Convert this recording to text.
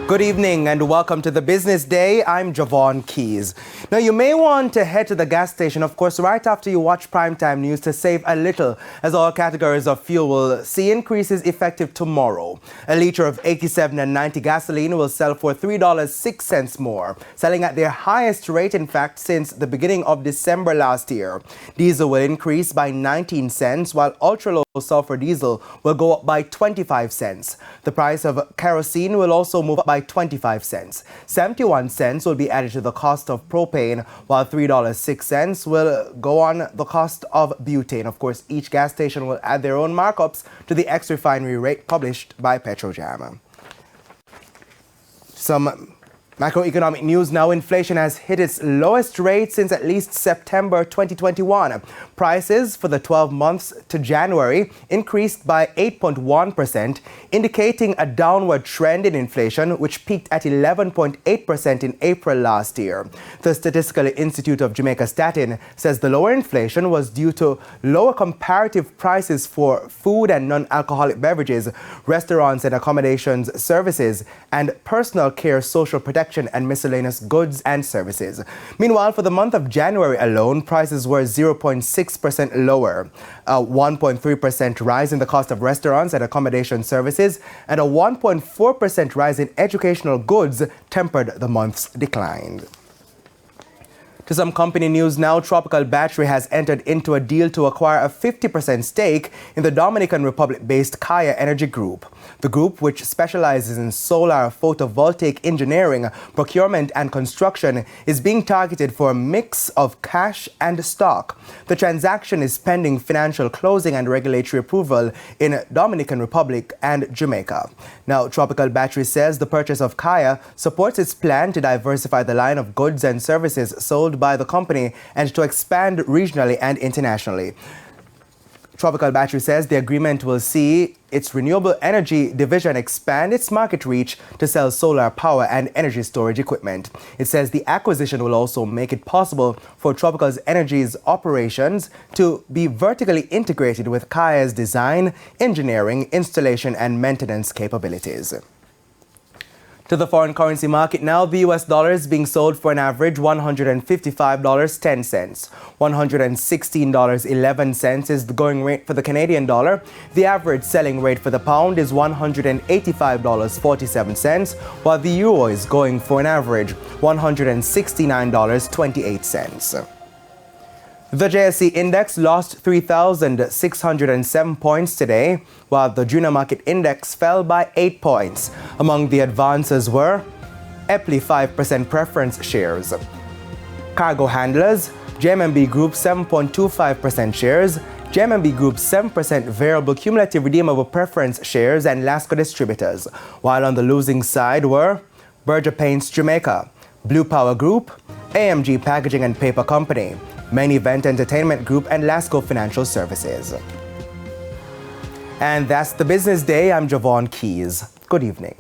Good evening and welcome to the Business Day. I'm Javon Keys. Now, you may want to head to the gas station, of course, right after you watch primetime news to save a little, as all categories of fuel will see increases effective tomorrow. A liter of 87 and 90 gasoline will sell for $3.06 more, selling at their highest rate, in fact, since the beginning of December last year. Diesel will increase by 19 cents, while ultra-low sulfur diesel will go up by 25 cents. The price of kerosene will also move up by 25 cents. 71 cents will be added to the cost of propane, while $3.06 will go on the cost of butane. Of course, each gas station will add their own markups to the ex-refinery rate published by Petrojam. Some macroeconomic news now. Inflation has hit its lowest rate since at least September 2021. Prices for the 12 months to January increased by 8.1%, indicating a downward trend in inflation, which peaked at 11.8% in April last year. The Statistical Institute of Jamaica Statin says the lower inflation was due to lower comparative prices for food and non-alcoholic beverages, restaurants and accommodations services, and personal care, social protection and miscellaneous goods and services. Meanwhile, for the month of January alone, prices were 0.6% lower. A 1.3% rise in the cost of restaurants and accommodation services and a 1.4% rise in educational goods tempered the month's decline. To some company news now. Tropical Battery has entered into a deal to acquire a 50% stake in the Dominican Republic-based Kaya Energy Group. The group, which specializes in solar photovoltaic engineering, procurement and construction, is being targeted for a mix of cash and stock. The transaction is pending financial closing and regulatory approval in Dominican Republic and Jamaica. Now, Tropical Battery says the purchase of Kaya supports its plan to diversify the line of goods and services sold by the company and to expand regionally and internationally. Tropical Battery says the agreement will see its renewable energy division expand its market reach to sell solar power and energy storage equipment. It says the acquisition will also make it possible for Tropical Energy's operations to be vertically integrated with Kaya's design, engineering, installation, and maintenance capabilities. To the foreign currency market now. The US dollar is being sold for an average $155.10. $116.11 is the going rate for the Canadian dollar. The average selling rate for the pound is $185.47, while the euro is going for an average $169.28. The JSE index lost 3,607 points today, while the junior market index fell by 8 points. Among the advances were Epley 5% preference shares, cargo handlers, JMB Group 7.25% shares, JMB Group 7% variable cumulative redeemable preference shares, and Lasco distributors. While on the losing side were Berger Paints Jamaica, Blue Power Group, AMG Packaging and Paper Company, Main Event Entertainment Group, and Lasco Financial Services. And that's the Business Day. I'm Javon Keys. Good evening.